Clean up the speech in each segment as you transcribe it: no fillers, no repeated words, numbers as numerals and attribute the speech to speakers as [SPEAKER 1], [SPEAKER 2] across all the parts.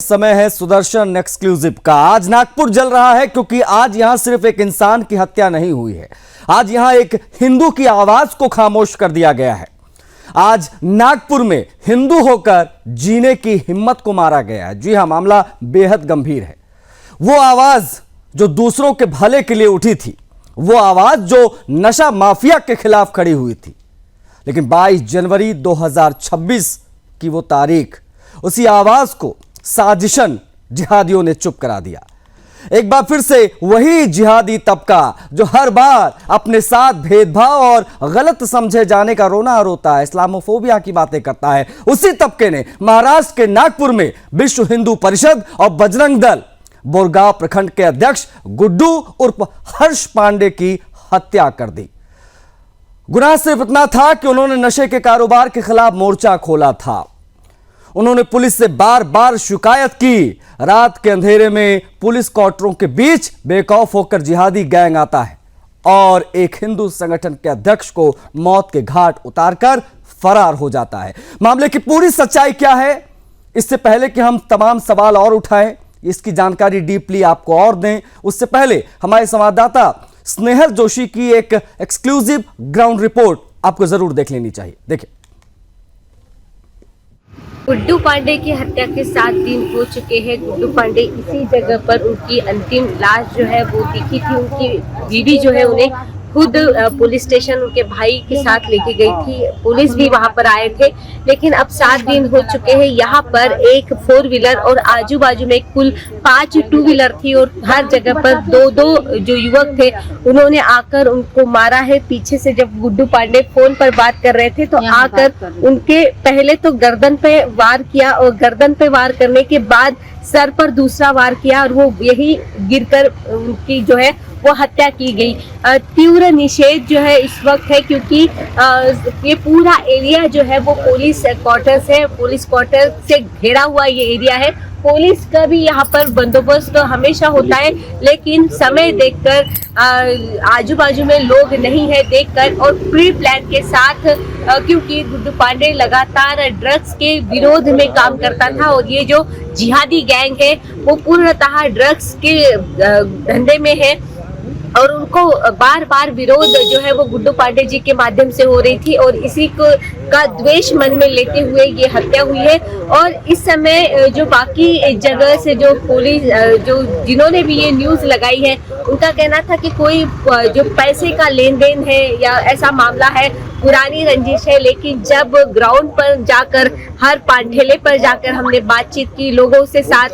[SPEAKER 1] समय है सुदर्शन एक्सक्लूसिव का। आज नागपुर जल रहा है क्योंकि आज यहां सिर्फ एक इंसान की हत्या नहीं हुई है, आज यहां एक हिंदू की आवाज को खामोश कर दिया गया है। आज नागपुर में हिंदू होकर जीने की हिम्मत को मारा गया है। जी हां, मामला बेहद गंभीर है। वो आवाज जो दूसरों के भले के लिए उठी थी, वो आवाज जो नशा माफिया के खिलाफ खड़ी हुई थी, लेकिन 22 जनवरी 2026 की वो तारीख, उसी आवाज को साजिशन जिहादियों ने चुप करा दिया। एक बार फिर से वही जिहादी तबका जो हर बार अपने साथ भेदभाव और गलत समझे जाने का रोना रोता है, इस्लामोफोबिया की बातें करता है, उसी तबके ने महाराष्ट्र के नागपुर में विश्व हिंदू परिषद और बजरंग दल बोरगांव प्रखंड के अध्यक्ष गुड्डू उर्फ हर्ष पांडे की हत्या कर दी। गुनाह सिर्फ इतना था कि उन्होंने नशे के कारोबार के खिलाफ मोर्चा खोला था। उन्होंने पुलिस से बार बार शिकायत की। रात के अंधेरे में पुलिस क्वार्टरों के बीच बेखौफ होकर जिहादी गैंग आता है और एक हिंदू संगठन के अध्यक्ष को मौत के घाट उतारकर फरार हो जाता है। मामले की पूरी सच्चाई क्या है, इससे पहले कि हम तमाम सवाल और उठाएं, इसकी जानकारी डीपली आपको और दें, उससे पहले हमारे संवाददाता स्नेहल जोशी की एक एक्सक्लूसिव ग्राउंड रिपोर्ट आपको जरूर देख लेनी चाहिए। देखिए,
[SPEAKER 2] गुड्डू पांडे की हत्या के 7 दिन हो चुके हैं। गुड्डू पांडे इसी जगह पर उनकी अंतिम लाश जो है वो दिखी थी। उनकी बीवी जो है उन्हें खुद पुलिस स्टेशन उनके भाई के साथ लेके गई थी। पुलिस भी वहां पर आए थे, लेकिन अब 7 दिन हो चुके हैं। यहाँ पर एक 4 व्हीलर और आजू बाजू में कुल 5 2 व्हीलर थी और हर जगह पर 2 जो युवक थे उन्होंने आकर उनको मारा है। पीछे से जब गुड्डू पांडे फोन पर बात कर रहे थे तो आकर उनके पहले तो गर्दन पे वार किया और गर्दन पे वार करने के बाद सर पर दूसरा वार किया और वो यही गिरकर उनकी जो है वो हत्या की गई। तीव्र निषेध जो है इस वक्त है, क्योंकि ये पूरा एरिया जो है वो पुलिस क्वार्टर्स है। पुलिस क्वार्टर से घिरा हुआ ये एरिया है। पुलिस का भी यहाँ पर बंदोबस्त तो हमेशा होता है, लेकिन समय देखकर आजू बाजू में लोग नहीं है देखकर और प्री प्लान के साथ, क्योंकि गुड्डू पांडे लगातार ड्रग्स के विरोध में काम करता था और ये जो जिहादी गैंग है वो पूर्णतः ड्रग्स के धंधे में है और उनको बार बार विरोध जो है वो गुड्डू पांडे जी के माध्यम से हो रही थी और इसी को का द्वेष मन में लेते हुए ये हत्या हुई है। और इस समय जो बाकी जगह से जो पुलिस जो जिन्होंने भी ये न्यूज लगाई है उनका कहना था कि कोई जो पैसे का लेन देन है या ऐसा मामला है, पुरानी रंजिश है। लेकिन जब ग्राउंड पर जाकर हर पांठेले पर जाकर हमने बातचीत की लोगों से, साथ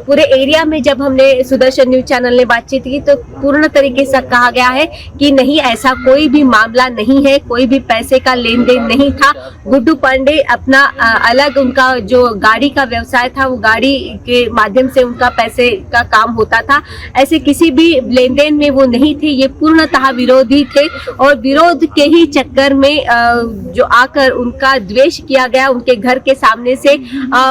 [SPEAKER 2] पूरे एरिया में जब हमने सुदर्शन न्यूज चैनल ने बातचीत की तो पूर्ण तरीके से कहा गया है कि नहीं, ऐसा कोई भी मामला नहीं है, कोई भी पैसे का लेन देन नहीं था। गुड्डू पांडे अपना अलग उनका जो गाड़ी का व्यवसाय था वो गाड़ी के माध्यम से उनका पैसे का काम होता था। ऐसे किसी भी लेन देन में वो नहीं थे। ये पूर्णतः विरोधी थे और विरोध के ही चक्कर में जो आकर उनका द्वेष किया गया। उनके घर के सामने से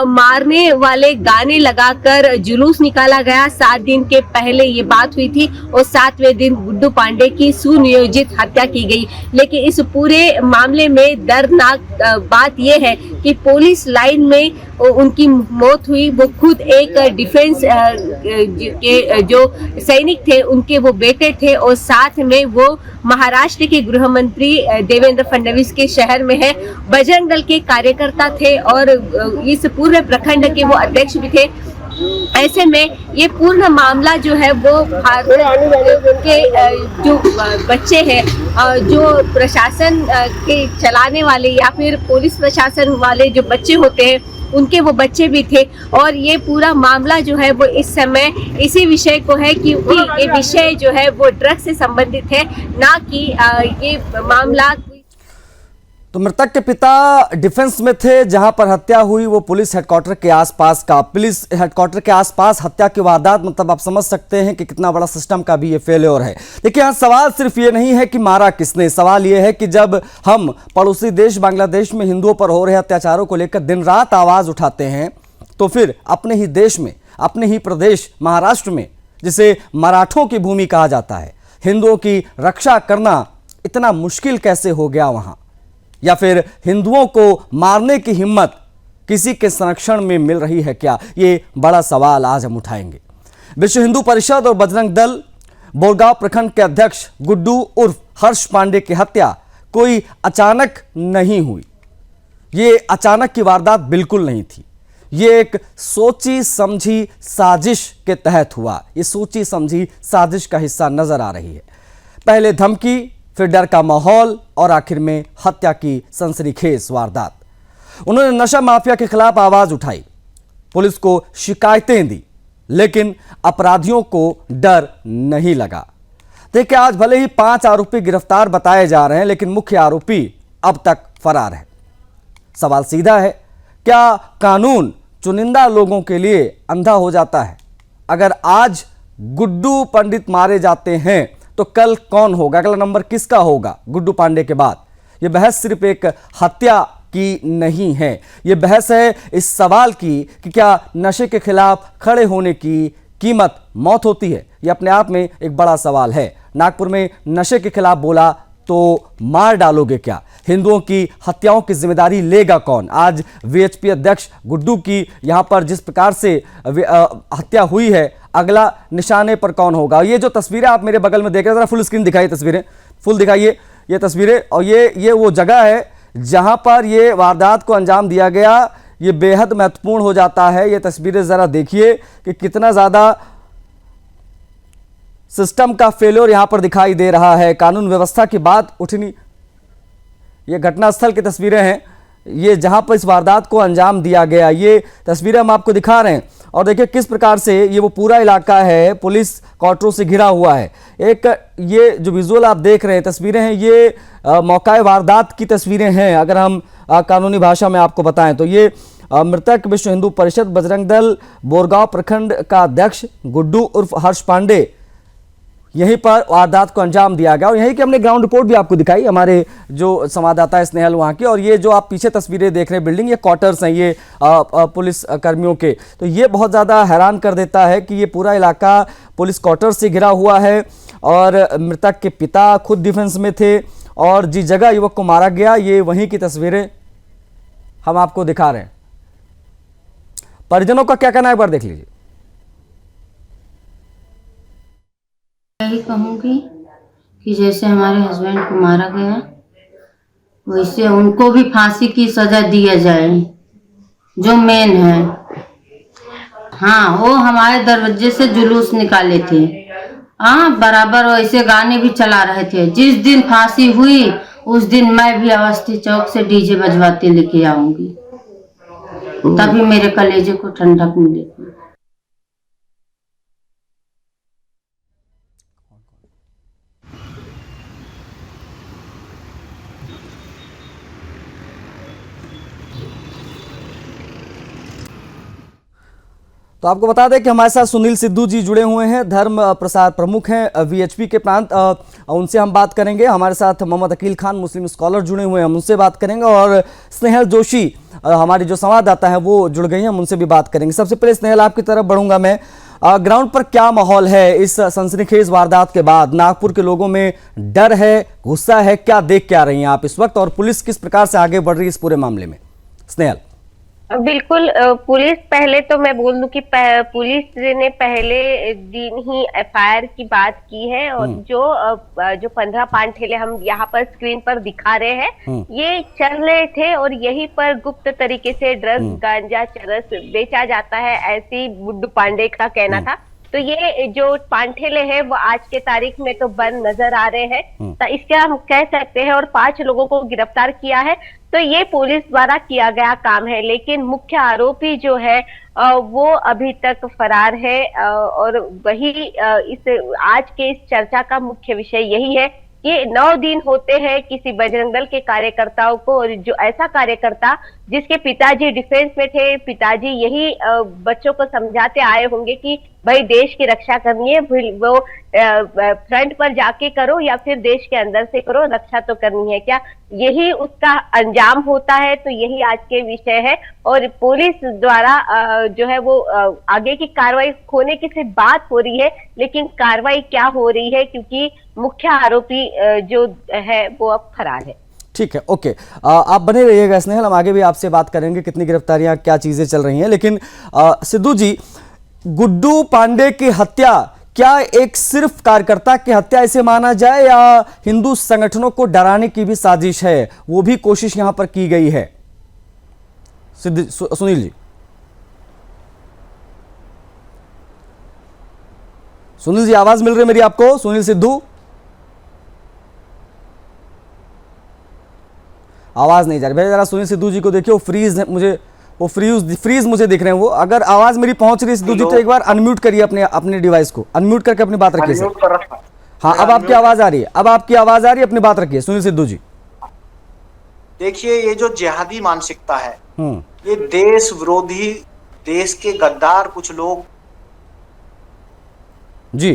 [SPEAKER 2] मारने वाले गाने लगाकर जुलूस निकाला गया। 7 दिन के पहले ये बात हुई थी और 7वें दिन गुड्डू पांडे की सुनियोजित हत्या की गई। लेकिन इस पूरे मामले में दर्दनाक बात यह है कि पुलिस लाइन में उनकी मौत हुई। वो खुद एक डिफेंस के जो सैनिक थे उनके वो बेटे थे और साथ में वो महाराष्ट्र के गृह मंत्री देवेंद्र फडणवीस के शहर में है, बजरंग दल के कार्यकर्ता थे और इस पूरे प्रखंड के वो अध्यक्ष भी थे। ऐसे में ये पूर्ण मामला जो है वो भारत के जो बच्चे हैं, जो प्रशासन के चलाने वाले या फिर पुलिस प्रशासन वाले जो बच्चे होते हैं उनके वो बच्चे भी थे और ये पूरा मामला जो है वो इस समय इसी विषय को है, क्योंकि ये विषय जो है वो ड्रग्स से संबंधित है, ना कि ये मामला।
[SPEAKER 1] तो मृतक के पिता डिफेंस में थे, जहां पर हत्या हुई वो पुलिस हेडक्वार्टर के आसपास का, पुलिस हेडक्वार्टर के आसपास हत्या की वारदात, मतलब आप समझ सकते हैं कि कितना बड़ा सिस्टम का भी ये फेल्योर है। देखिए, यहाँ सवाल सिर्फ ये नहीं है कि मारा किसने, सवाल ये है कि जब हम पड़ोसी देश बांग्लादेश में हिंदुओं पर हो रहे अत्याचारों को लेकर दिन रात आवाज उठाते हैं, तो फिर अपने ही देश में, अपने ही प्रदेश महाराष्ट्र में, जिसे मराठों की भूमि कहा जाता है, हिंदुओं की रक्षा करना इतना मुश्किल कैसे हो गया वहां, या फिर हिंदुओं को मारने की हिम्मत किसी के संरक्षण में मिल रही है क्या? ये बड़ा सवाल आज हम उठाएंगे। विश्व हिंदू परिषद और बजरंग दल बोरगांव प्रखंड के अध्यक्ष गुड्डू उर्फ हर्ष पांडे की हत्या कोई अचानक नहीं हुई। ये अचानक की वारदात बिल्कुल नहीं थी। ये एक सोची समझी साजिश के तहत हुआ। ये सोची समझी साजिश का हिस्सा नजर आ रही है। पहले धमकी, फिर डर का माहौल और आखिर में हत्या की सनसनीखेज वारदात। उन्होंने नशा माफिया के खिलाफ आवाज उठाई, पुलिस को शिकायतें दी, लेकिन अपराधियों को डर नहीं लगा। देखिए, आज भले ही 5 आरोपी गिरफ्तार बताए जा रहे हैं, लेकिन मुख्य आरोपी अब तक फरार है। सवाल सीधा है, क्या कानून चुनिंदा लोगों के लिए अंधा हो जाता है? अगर आज गुड्डू पंडित मारे जाते हैं तो कल कौन होगा? अगला नंबर किसका होगा गुड्डू पांडे के बाद? यह बहस सिर्फ एक हत्या की नहीं है, यह बहस है इस सवाल की कि क्या नशे के खिलाफ खड़े होने की कीमत मौत होती है? यह अपने आप में एक बड़ा सवाल है। नागपुर में नशे के खिलाफ बोला तो मार डालोगे क्या? हिंदुओं की हत्याओं की जिम्मेदारी लेगा कौन? आज वीएचपी अध्यक्ष गुड्डू की यहां पर जिस प्रकार से हत्या हुई है, अगला निशाने पर कौन होगा? ये जो तस्वीरें आप मेरे बगल में देख रहे हैं, जरा फुल स्क्रीन दिखाइए, तस्वीरें फुल दिखाइए ये तस्वीरें। और ये वो जगह है जहां पर ये वारदात को अंजाम दिया गया। ये बेहद महत्वपूर्ण हो जाता है। ये तस्वीरें जरा देखिए कि कितना ज्यादा सिस्टम का फेलियर यहां पर दिखाई दे रहा है। कानून व्यवस्था की बात उठनी। ये घटनास्थल की तस्वीरें हैं, ये जहां पर इस वारदात को अंजाम दिया गया। ये तस्वीरें हम आपको दिखा रहे हैं और देखिए किस प्रकार से ये वो पूरा इलाका है, पुलिस क्वार्टरों से घिरा हुआ है। एक ये जो विजुअल आप देख रहे हैं, तस्वीरें हैं, ये मौकाए वारदात की तस्वीरें हैं। अगर हम कानूनी भाषा में आपको बताएं तो ये मृतक विश्व हिंदू परिषद बजरंग दल बोरगांव प्रखंड का अध्यक्ष गुड्डू उर्फ हर्ष पांडे, यहीं पर वारदात को अंजाम दिया गया। और यहीं की हमने ग्राउंड रिपोर्ट भी आपको दिखाई, हमारे जो संवाददाता है स्नेहल वहाँ की। और ये जो आप पीछे तस्वीरें देख रहे हैं, बिल्डिंग, ये क्वार्टर्स हैं ये पुलिस कर्मियों के। तो ये बहुत ज़्यादा हैरान कर देता है कि ये पूरा इलाका पुलिस क्वार्टर से घिरा हुआ है और मृतक के पिता खुद डिफेंस में थे और जिस जगह युवक को मारा गया, ये वहीं की तस्वीरें हम आपको दिखा रहे हैं। परिजनों का क्या कहना है, एक बार देख लीजिए।
[SPEAKER 3] यही कहूँगी कि जैसे हमारे हस्बैंड को मारा गया वैसे उनको भी फांसी की सजा दिया जाए, जो मेन है। हाँ, वो हमारे दरवाजे से जुलूस निकाले थे, हाँ बराबर वैसे गाने भी चला रहे थे। जिस दिन फांसी हुई उस दिन मैं भी अवस्थी चौक से डीजे बजवाते लेके आऊंगी, तभी मेरे कलेजे को ठंडक मिलेगी।
[SPEAKER 1] तो आपको बता दें कि हमारे साथ सुनील सिद्धू जी जुड़े हुए हैं, धर्म प्रसार प्रमुख हैं वीएचपी के प्रांत। उनसे हम बात करेंगे। हमारे साथ मोहम्मद अकील खान मुस्लिम स्कॉलर जुड़े हुए हैं, हम उनसे बात करेंगे। और स्नेहल जोशी हमारी जो संवाददाता है वो जुड़ गई हैं, हम उनसे भी बात करेंगे। सबसे पहले स्नेहल, आपकी तरफ बढ़ूंगा मैं। ग्राउंड पर क्या माहौल है इस सनसनीखेज वारदात के बाद? नागपुर के लोगों में डर है, गुस्सा है, क्या देख के आ रही हैं आप इस वक्त, और पुलिस किस प्रकार से आगे बढ़ रही है इस पूरे मामले में? स्नेहल।
[SPEAKER 2] बिल्कुल, पुलिस, पहले तो मैं बोल दूं कि पुलिस ने पहले दिन ही एफआईआर की बात की है और जो 15 पान ठेले हम यहाँ पर स्क्रीन पर दिखा रहे हैं, ये चल रहे थे और यहीं पर गुप्त तरीके से ड्रग्स, गांजा, चरस बेचा जाता है, ऐसी गुड्डू पांडे का कहना था। तो ये जो पान ठेले हैं वो आज के तारीख में तो बंद नजर आ रहे हैं, तो इसके हम कह सकते हैं। और 5 लोगों को गिरफ्तार किया है, तो ये पुलिस द्वारा किया गया काम है। लेकिन मुख्य आरोपी जो है वो अभी तक फरार है और वही इस आज के इस चर्चा का मुख्य विषय यही है कि 9 दिन होते हैं किसी बजरंग दल के कार्यकर्ताओं को, और जो ऐसा कार्यकर्ता जिसके पिताजी डिफेंस में थे, पिताजी यही बच्चों को समझाते आए होंगे कि भाई देश की रक्षा करनी है, वो फ्रंट पर जाके करो या फिर देश के अंदर से करो, रक्षा तो करनी है, क्या यही उसका अंजाम होता है? तो यही आज के विषय है। और पुलिस द्वारा जो है वो आगे की कार्रवाई होने की सिर्फ बात हो रही है, लेकिन कार्रवाई क्या हो रही है, क्योंकि मुख्य आरोपी जो है वो अब फरार है।
[SPEAKER 1] ठीक है, ओके। आप बने रहिएगा स्नेहल, हम आगे भी आपसे बात करेंगे कितनी गिरफ्तारियां, क्या चीजें चल रही हैं। लेकिन सिद्धू जी, गुड्डू पांडे की हत्या क्या एक सिर्फ कार्यकर्ता की हत्या इसे माना जाए, या हिंदू संगठनों को डराने की भी साजिश है, वो भी कोशिश यहां पर की गई है? सुनील जी, सुनील जी, आवाज मिल रही है मेरी आपको? सुनील सिद्धू, आवाज नहीं जा रही। भैया जरा सुनील सिद्धू जी को देखिए, वो फ्रीज मुझे दिख रहे हैं। वो अगर आवाज मेरी पहुंच रही है सिद्धू जी, तो एक बार अनम्यूट करिए अपने डिवाइस को, अनम्यूट करके अपनी बात रखिए सर। हाँ, अब आपकी आवाज आ रही है, अपनी बात रखिए सुनील सिद्धू जी।
[SPEAKER 4] देखिए, ये जो जिहादी मानसिकता है, ये देश विरोधी, देश के गद्दार कुछ लोग
[SPEAKER 1] जी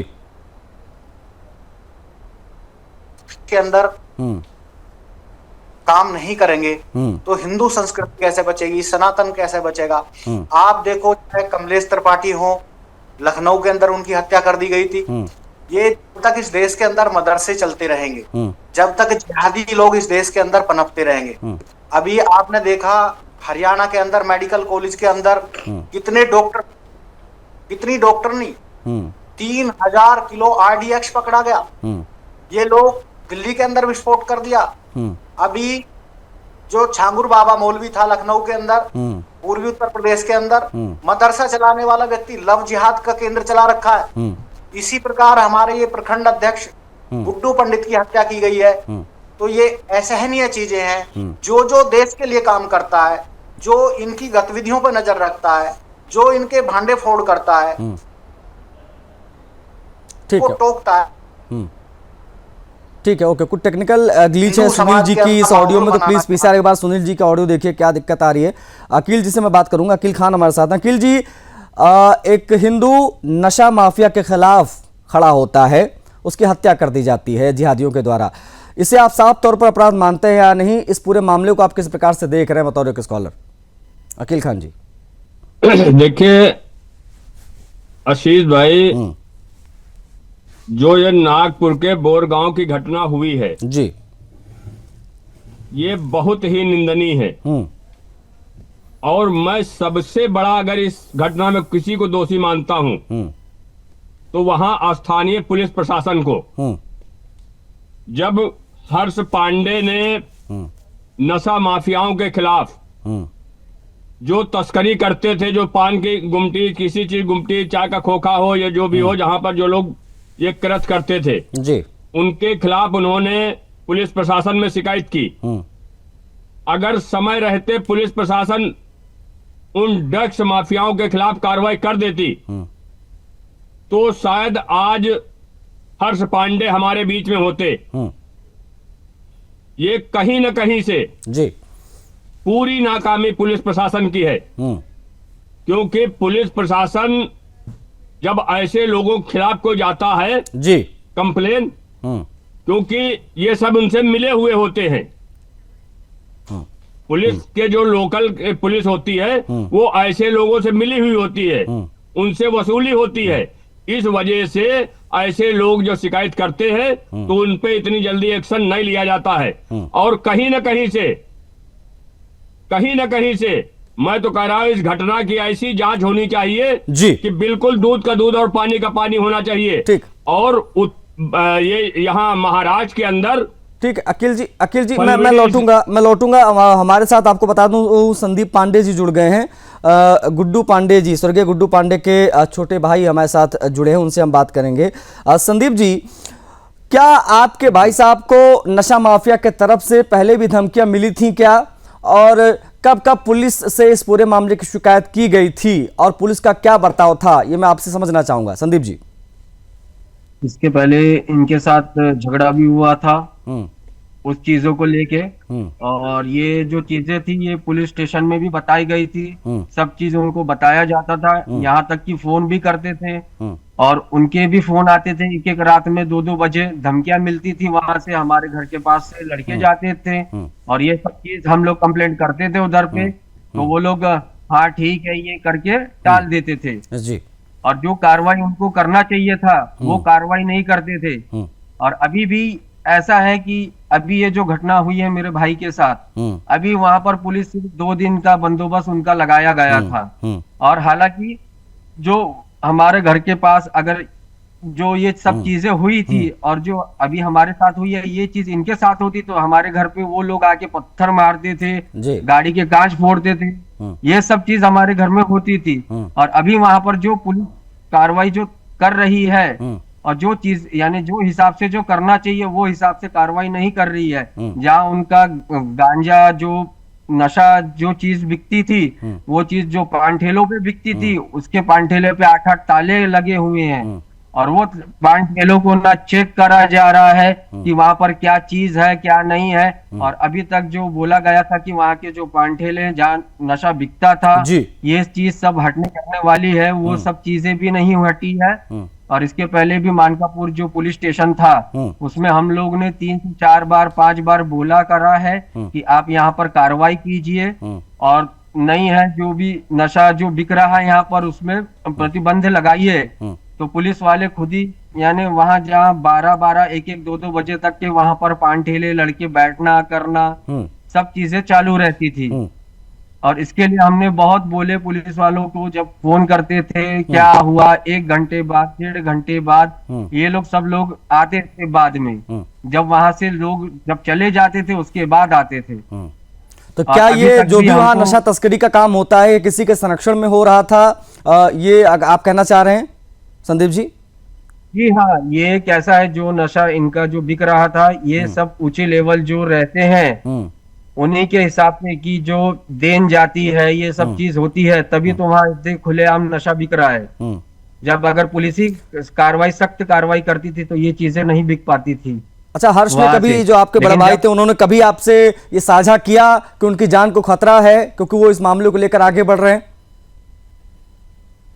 [SPEAKER 4] के अंदर काम नहीं करेंगे तो हिंदू संस्कृति कैसे बचेगी, सनातन कैसे बचेगा? आप देखो, चाहे कमलेश त्रिपाठी हो, लखनऊ के अंदर उनकी हत्या कर दी गई थी। ये जब तक इस देश के अंदर मदरसे चलते रहेंगे, जब तक जिहादी लोग इस देश के अंदर पनपते रहेंगे। अभी आपने देखा हरियाणा के अंदर मेडिकल कॉलेज के अंदर कितनी डॉक्टरनी 3000 किलो RDX पकड़ा गया। ये लोग दिल्ली के अंदर विस्फोट कर दिया। अभी जो छांगुर बाबा मौलवी था लखनऊ के अंदर, पूर्वी उत्तर प्रदेश के अंदर, मदरसा चलाने वाला व्यक्ति लव जिहाद का केंद्र चला रखा है। इसी प्रकार हमारे ये प्रखंड अध्यक्ष गुड्डू पंडित की हत्या की गई है। तो ये असहनीय चीजें हैं। जो देश के लिए काम करता है, जो इनकी गतिविधियों पर नजर रखता है, जो इनके भांडे फोड़ करता है, वो टोकता है।
[SPEAKER 1] ठीक है, ओके। कुछ टेक्निकल ग्लिच है सुनील जी की इस ऑडियो में, तो प्लीज पीछे एक बार सुनील जी का ऑडियो देखिए, क्या दिक्कत आ रही है। अकील जी से मैं बात करूंगा, अकील खान हमारे साथ हैं। अकील जी, एक हिंदू नशा माफिया के खिलाफ खड़ा होता है, उसकी हत्या कर दी जाती है जिहादियों के द्वारा, इसे आप साफ तौर पर अपराध मानते हैं या नहीं? इस पूरे मामले को आप किस प्रकार से देख रहे हैं बतौर एक स्कॉलर? अकील खान जी।
[SPEAKER 5] देखिए आशीष भाई, जो ये नागपुर के बोरगांव की घटना हुई है
[SPEAKER 1] जी,
[SPEAKER 5] ये बहुत ही निंदनीय है। और मैं सबसे बड़ा अगर इस घटना में किसी को दोषी मानता हूं तो वहां स्थानीय पुलिस प्रशासन को। जब हर्ष पांडे ने नशा माफियाओं के खिलाफ जो तस्करी करते थे, जो पान की गुमटी, किसी चीज गुमटी, चाय का खोखा हो या जो भी हो, जहां पर जो लोग ये कृत्य करते थे
[SPEAKER 1] जी,
[SPEAKER 5] उनके खिलाफ उन्होंने पुलिस प्रशासन में शिकायत की। अगर समय रहते पुलिस प्रशासन उन ड्रग्स माफियाओं के खिलाफ कार्रवाई कर देती तो शायद आज हर्ष पांडे हमारे बीच में होते। ये कहीं न कहीं से
[SPEAKER 1] जी
[SPEAKER 5] पूरी नाकामी पुलिस प्रशासन की है, क्योंकि पुलिस प्रशासन जब ऐसे लोगों के खिलाफ कोई जाता है
[SPEAKER 1] जी
[SPEAKER 5] कंप्लेन, क्योंकि ये सब उनसे मिले हुए होते हैं। पुलिस के जो लोकल पुलिस होती है वो ऐसे लोगों से मिली हुई होती है, उनसे वसूली होती है। इस वजह से ऐसे लोग जो शिकायत करते हैं तो उन पे इतनी जल्दी एक्शन नहीं लिया जाता है। और कहीं न कहीं से मैं तो कह रहा हूं इस घटना की ऐसी जांच होनी चाहिए
[SPEAKER 1] जी
[SPEAKER 5] कि बिल्कुल दूध का दूध और पानी का पानी होना चाहिए।
[SPEAKER 1] ठीक।
[SPEAKER 5] और ये यहाँ महाराष्ट्र के अंदर।
[SPEAKER 1] ठीक है अखिल जी मैं लौटूंगा हमारे साथ आपको बता दूं संदीप पांडे जी जुड़ गए हैं। गुड्डू पांडे जी, स्वर्गीय गुड्डू पांडे के छोटे भाई हमारे साथ जुड़े हैं, उनसे हम बात करेंगे। संदीप जी, क्या आपके भाई साहब को नशा माफिया के तरफ से पहले भी धमकियां मिली थी क्या, और कब कब पुलिस से इस पूरे मामले की शिकायत की गई थी और पुलिस का क्या बर्ताव था, ये मैं आपसे समझना चाहूंगा संदीप जी।
[SPEAKER 6] इसके पहले इनके साथ झगड़ा भी हुआ था उस चीजों को लेके, और ये जो चीजें थी ये पुलिस स्टेशन में भी बताई गई थी, सब चीज उनको बताया जाता था, यहाँ तक कि फोन भी करते थे और उनके भी फोन आते थे। एक एक रात में 2-2 बजे धमकियां मिलती थी, वहां से हमारे घर के पास से लड़के जाते थे और ये सब चीज हम लोग कंप्लेंट करते थे उधर पे, तो वो लोग हाँ ठीक है ये करके टाल देते थे
[SPEAKER 1] जी।
[SPEAKER 6] और जो कार्रवाई उनको करना चाहिए था वो कार्रवाई नहीं करते थे। और अभी भी ऐसा है कि अभी ये जो घटना हुई है मेरे भाई के साथ, अभी वहां पर पुलिस सिर्फ 2 दिन का बंदोबस्त उनका लगाया गया था। और हालांकि जो हमारे घर के पास अगर जो ये सब चीजें हुई थी और जो अभी हमारे साथ हुई है, ये चीज इनके साथ होती तो हमारे घर पे वो लोग आके पत्थर मारते थे, गाड़ी के कांच फोड़ते थे, ये सब चीज हमारे घर में होती थी। और अभी वहां पर जो पुलिस कार्रवाई जो कर रही है और जो चीज यानी जो हिसाब से जो करना चाहिए वो हिसाब से कार्रवाई नहीं कर रही है। जहाँ उनका गांजा जो नशा जो चीज बिकती थी, वो चीज जो पान ठेलों पे बिकती थी, उसके पान ठेले पे 8-8 ताले लगे हुए हैं और वो पान ठेलों को ना चेक करा जा रहा है कि वहां पर क्या चीज है क्या नहीं है। और अभी तक जो बोला गया था कि वहां के जो पान ठेले हैं जहाँ नशा बिकता था, ये चीज सब हटने करने वाली है, वो सब चीजें भी नहीं हटी है। और इसके पहले भी मानकापुर जो पुलिस स्टेशन था उसमें हम लोग ने 3 से 4 बार 5 बार बोला करा है कि आप यहाँ पर कार्रवाई कीजिए और नहीं है जो भी नशा जो बिक रहा है यहाँ पर उसमें प्रतिबंध लगाइए। तो पुलिस वाले खुद ही यानी वहां जहाँ 12-12, 1-1, 2-2 बजे तक के वहां पर पान ठेले लड़के बैठना करना सब चीजें चालू रहती थी। और इसके लिए हमने बहुत बोले पुलिस वालों को, जब फोन करते थे क्या हुआ, 1 घंटे बाद 1.5 घंटे बाद ये लोग सब लोग आते थे बाद में, जब वहां से लोग जब चले जाते थे उसके बाद आते थे।
[SPEAKER 1] तो क्या ये जो भी वहाँ नशा तस्करी का काम होता है किसी के संरक्षण में हो रहा था, ये आप कहना चाह रहे हैं संदीप जी?
[SPEAKER 6] जी हाँ, ये कैसा है जो नशा इनका जो बिक रहा था ये सब ऊंचे लेवल जो रहते हैं उन्हीं के हिसाब से कि जो देन जाती है ये सब चीज होती है, तभी तो वहाँ इतने खुलेआम नशा बिक रहा है। जब अगर पुलिस ही कार्रवाई सख्त कार्रवाई करती थी तो ये चीजें नहीं बिक पाती थी।
[SPEAKER 1] अच्छा, हर्ष ने कभी जो आपके बड़े भाई थे उन्होंने कभी आपसे ये साझा किया कि उनकी जान को खतरा है क्योंकि वो इस मामले को लेकर आगे बढ़ रहे हैं?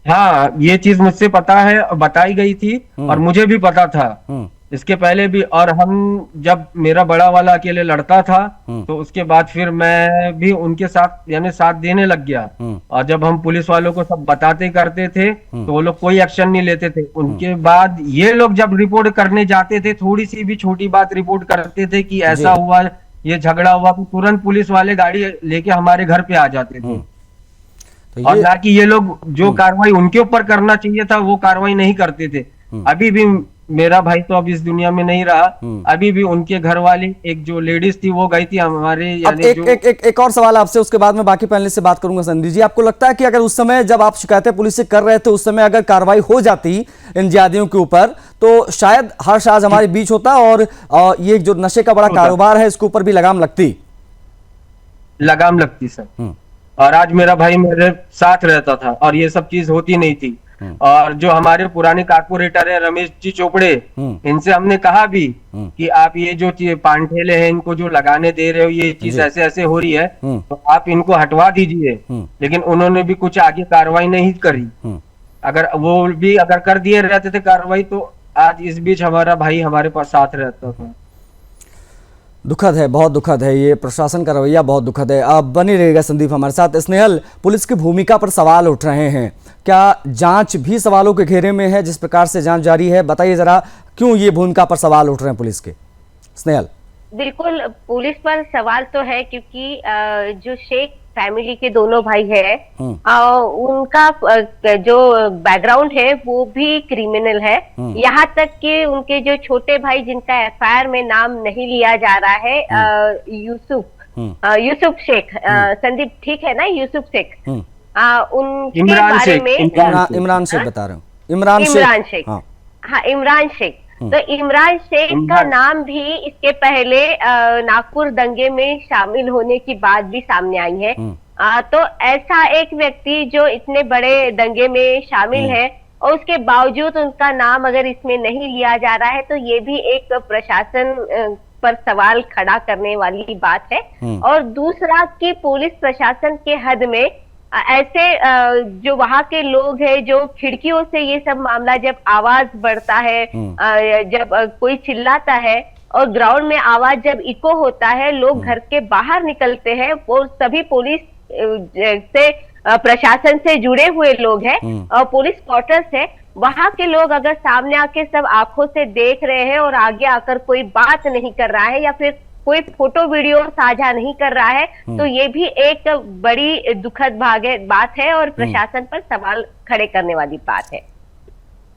[SPEAKER 6] हाँ, ये चीज मुझसे पता है, बताई गई थी और मुझे भी पता था इसके पहले भी। और हम जब मेरा बड़ा वाला अकेले लड़ता था तो उसके बाद फिर मैं भी उनके साथ यानी साथ देने लग गया। और जब हम पुलिस वालों को सब बताते करते थे तो वो लोग कोई एक्शन नहीं लेते थे। उनके बाद ये लोग जब रिपोर्ट करने जाते थे, थोड़ी सी भी छोटी बात रिपोर्ट करते थे कि ऐसा हुआ, ये झगड़ा हुआ, तो तुरंत पुलिस वाले गाड़ी लेके हमारे घर पे आ जाते थे। और ना कि ये लोग जो कार्रवाई उनके ऊपर करना चाहिए था वो कार्रवाई नहीं करते थे। अभी भी मेरा भाई तो अब इस दुनिया में नहीं रहा, अभी भी उनके घर वाली एक जो लेडीज थी वो गई थी हमारे यानी
[SPEAKER 1] एक और सवाल आपसे, उसके बाद में बाकी पैनलिस्ट से बात करूंगा। संदीप जी, आपको लगता है कि अगर उस समय जब आप शिकायतें पुलिस से कर रहे थे उस समय अगर कार्रवाई हो जाती इन जिहादियों के ऊपर तो शायद हर्ष आज हमारे बीच होता और ये जो नशे का बड़ा कारोबार है इसके ऊपर भी लगाम लगती
[SPEAKER 6] सर। और आज मेरा भाई मेरे साथ रहता था और ये सब चीज होती नहीं थी। और जो हमारे पुराने कारपोरेटर है रमेश जी चोपड़े, इनसे हमने कहा भी कि आप ये जो पान ठेले हैं इनको जो लगाने दे रहे हो ये चीज ऐसे ऐसे हो रही है तो आप इनको हटवा दीजिए, लेकिन उन्होंने भी कुछ आगे कार्रवाई नहीं करी। अगर वो भी अगर कर दिए रहते थे कार्रवाई तो आज इस बीच हमारा भाई हमारे पास साथ रहता था।
[SPEAKER 1] दुखद है, बहुत दुखद है, ये प्रशासन का रवैया बहुत दुखद है। अब बनी रहेगा संदीप हमारे साथ। स्नेहल, पुलिस की भूमिका पर सवाल उठ रहे हैं, क्या जांच भी सवालों के घेरे में है? जिस प्रकार से जांच जारी है, बताइए जरा क्यों ये भूमिका पर सवाल उठ रहे हैं पुलिस के? स्नेहल।
[SPEAKER 2] बिल्कुल, पुलिस पर सवाल तो है क्योंकि जो शेख फैमिली के दोनों भाई है उनका जो बैकग्राउंड है वो भी क्रिमिनल है। यहाँ तक कि उनके जो छोटे भाई जिनका एफआईआर में नाम नहीं लिया जा रहा है, यूसुफ शेख, संदीप ठीक है ना, यूसुफ शेख, उनके बारे में
[SPEAKER 1] इमरान शेख बता रहे हूँ,
[SPEAKER 2] इमरान शेख, हाँ इमरान शेख। तो इमरान शेख का नाम भी इसके पहले नागपुर दंगे में शामिल होने की बात भी सामने आई है। तो ऐसा एक व्यक्ति जो इतने बड़े दंगे में शामिल है और उसके बावजूद उनका नाम अगर इसमें नहीं लिया जा रहा है तो ये भी एक प्रशासन पर सवाल खड़ा करने वाली बात है। और दूसरा कि पुलिस प्रशासन के हद में ऐसे जो वहां के लोग हैं जो खिड़कियों से ये सब मामला जब आवाज बढ़ता है, जब कोई चिल्लाता है और ग्राउंड में आवाज जब इको होता है, लोग घर के बाहर निकलते हैं, वो सभी पुलिस से प्रशासन से जुड़े हुए लोग हैं और पुलिस क्वार्टर्स है, वहां के लोग अगर सामने आके सब आंखों से देख रहे हैं और आगे आकर कोई बात नहीं कर रहा है या फिर कोई फोटो वीडियो साझा नहीं कर रहा है, तो ये भी एक बड़ी दुखद बात है और प्रशासन पर सवाल खड़े करने वाली बात है।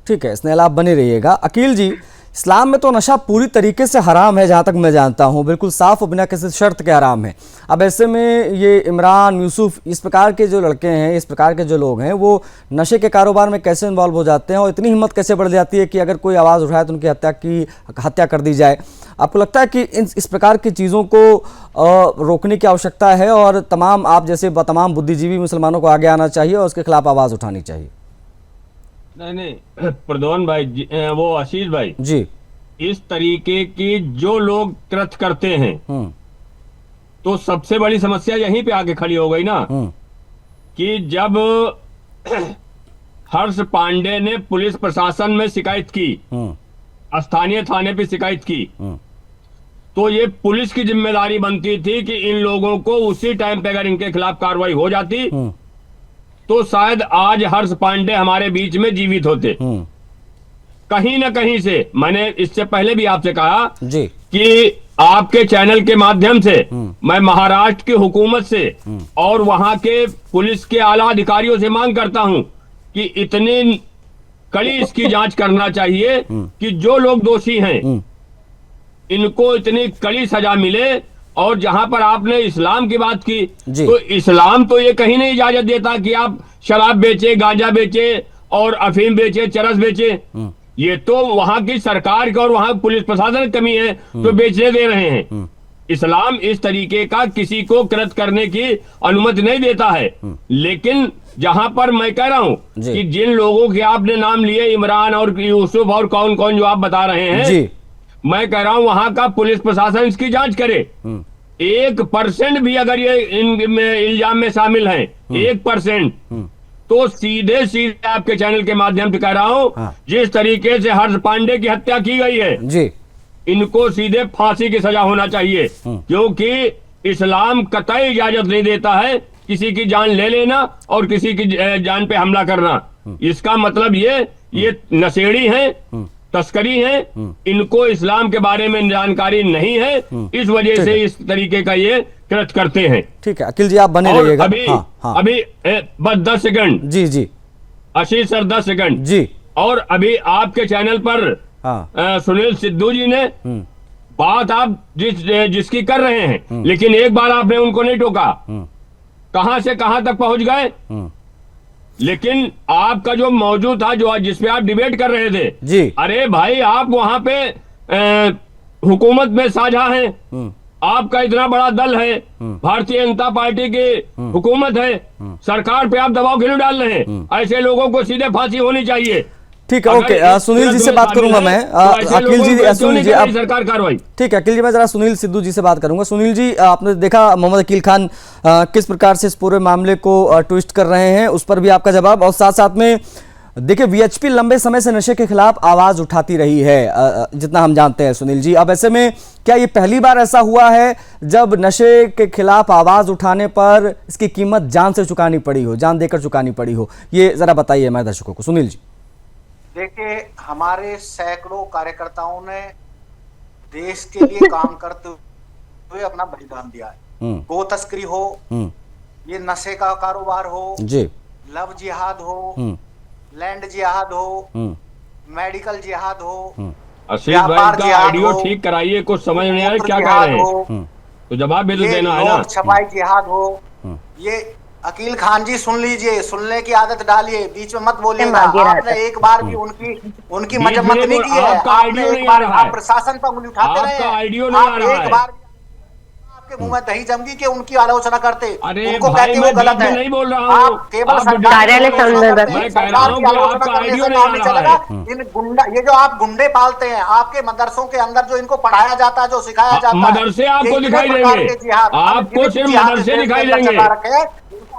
[SPEAKER 1] ठीक है स्नेहल, आप बने रहिएगा। अकील जी, इस्लाम में तो नशा पूरी तरीके से हराम है, जहाँ तक मैं जानता हूँ, बिल्कुल साफ और बिना किसी शर्त के हराम है। अब ऐसे में ये इमरान, यूसुफ, इस प्रकार के जो लड़के हैं, इस प्रकार के जो लोग हैं, वो नशे के कारोबार में कैसे इन्वॉल्व हो जाते हैं और इतनी हिम्मत कैसे बढ़ जाती है कि अगर कोई आवाज़ उठाए तो उनकी हत्या कर दी जाए। आपको लगता है कि इस प्रकार की चीज़ों को रोकने की आवश्यकता है और तमाम आप जैसे तमाम बुद्धिजीवी मुसलमानों को आगे आना चाहिए और उसके खिलाफ आवाज़ उठानी चाहिए?
[SPEAKER 5] नहीं प्रधान भाई वो आशीष भाई
[SPEAKER 1] जी,
[SPEAKER 5] इस तरीके की जो लोग कृत्य करते हैं तो सबसे बड़ी समस्या यहीं पे आके खड़ी हो गई ना कि जब हर्ष पांडे ने पुलिस प्रशासन में शिकायत की, स्थानीय थाने पे शिकायत की, तो ये पुलिस की जिम्मेदारी बनती थी कि इन लोगों को उसी टाइम पे अगर इनके खिलाफ कार्रवाई हो जाती तो शायद आज हर्ष पांडे हमारे बीच में जीवित होते। कहीं ना कहीं से मैंने इससे पहले भी आपसे कहा
[SPEAKER 1] जी
[SPEAKER 5] कि आपके चैनल के माध्यम से मैं महाराष्ट्र की हुकूमत से और वहां के पुलिस के आला अधिकारियों से मांग करता हूं कि इतनी कड़ी इसकी जांच करना चाहिए कि जो लोग दोषी हैं इनको इतनी कड़ी सजा मिले। और जहां पर आपने इस्लाम की बात की तो इस्लाम तो ये कहीं नहीं इजाजत देता कि आप शराब बेचे, गांजा बेचे और अफीम बेचे, चरस बेचे। ये तो वहां की सरकार की और वहां पुलिस प्रशासन की कमी है तो बेचने दे रहे हैं। इस्लाम इस तरीके का किसी को कृत्य करने की अनुमति नहीं देता है। लेकिन जहां पर मैं कह रहा हूं कि जिन लोगों के आपने नाम लिए, इमरान और यूसुफ और कौन कौन जो आप बता रहे हैं, मैं कह रहा हूं वहां का पुलिस प्रशासन इसकी जांच करे। 1% भी अगर ये इनमें इल्जाम में शामिल हैं, 1%, तो सीधे सीधे आपके चैनल के माध्यम से कह रहा हूं जिस तरीके से हर्ष पांडे की हत्या की गई है जी, इनको सीधे फांसी की सजा होना चाहिए। क्योंकि इस्लाम कतई इजाजत नहीं देता है किसी की जान ले लेना और किसी की जान पे हमला करना। इसका मतलब ये नशेड़ी हैं, तस्करी है, इनको इस्लाम के बारे में जानकारी नहीं है, इस वजह से इस तरीके का ये कृत्य करते हैं।
[SPEAKER 1] ठीक है अखिल जी, आप बने रहिएगा।
[SPEAKER 5] अभी बस 10 सेकंड
[SPEAKER 1] जी
[SPEAKER 5] आशीष सर, 10 सेकंड
[SPEAKER 1] जी। और
[SPEAKER 5] अभी आपके चैनल पर सुनील सिद्धू जी ने बात आप जिसकी कर रहे हैं, लेकिन एक बार आपने उनको नहीं टोका, कहां से कहां तक पहुंच गए। लेकिन आपका जो मौजूद था, जो जिसपे आप डिबेट कर रहे थे जी, अरे भाई आप वहां पे हुकूमत में साझा हैं, आपका इतना बड़ा दल है, भारतीय जनता पार्टी की हुकूमत है, सरकार पे आप दबाव क्यों डाल रहे हैं। ऐसे लोगों को सीधे फांसी होनी चाहिए।
[SPEAKER 1] ठीक है, ओके, सुनील जी से बात करूंगा मैं। अखिल जी, सुनील जी, सरकार कार्रवाई। ठीक है अखिल जी, मैं जरा सुनील सिद्धू जी से बात करूंगा। सुनील जी, आपने देखा मोहम्मद अकील खान किस प्रकार से इस पूरे मामले को ट्विस्ट कर रहे हैं, उस पर भी आपका जवाब, और साथ साथ में देखिए वीएचपी लंबे समय से नशे के खिलाफ आवाज उठाती रही है, जितना हम जानते हैं सुनील जी। अब ऐसे में क्या ये पहली बार ऐसा हुआ है जब नशे के खिलाफ आवाज उठाने पर इसकी कीमत जान से चुकानी पड़ी हो, जान देकर चुकानी पड़ी हो? ये जरा बताइए हमारे दर्शकों को। सुनील जी,
[SPEAKER 4] देखिए, हमारे सैकड़ों कार्यकर्ताओं ने देश के लिए काम करते हुए अपना बलिदान दिया है। गो तस्करी हो, ये नशे का कारोबार हो जी, लव जिहाद हो, लैंड जिहाद हो, मेडिकल जिहाद हो,
[SPEAKER 5] व्यापार जिहाद ऑडियो ठीक कराइए, कुछ समझ नहीं आ रहा क्या कह रहे हैं, तो जवाब भी तो देना है ना।
[SPEAKER 4] छपाई जिहाद हो, ये अकील खान जी सुन लीजिए, सुनने की आदत डालिए, बीच में मत बोलिएगा। आपने एक बार भी उनकी मजम्मत नहीं की है। आपने एक बार आप प्रशासन पर उंगली उठाते रहे, आप एक बार आपके मुंह में दही जम गई कि उनकी आलोचना करते, उनको कहते वो गलत है।
[SPEAKER 5] नहीं बोल रहा हूं,
[SPEAKER 4] आप केवल
[SPEAKER 2] कार्यालय
[SPEAKER 4] चलेगा। इन गुंडा, ये जो आप गुंडे पालते हैं आपके मदरसों के अंदर, जो इनको पढ़ाया जाता है, जो सिखाया जाता है,
[SPEAKER 5] मदरसे आपको दिखाई देंगे, आपको सिर्फ मदरसे दिखाई देंगे।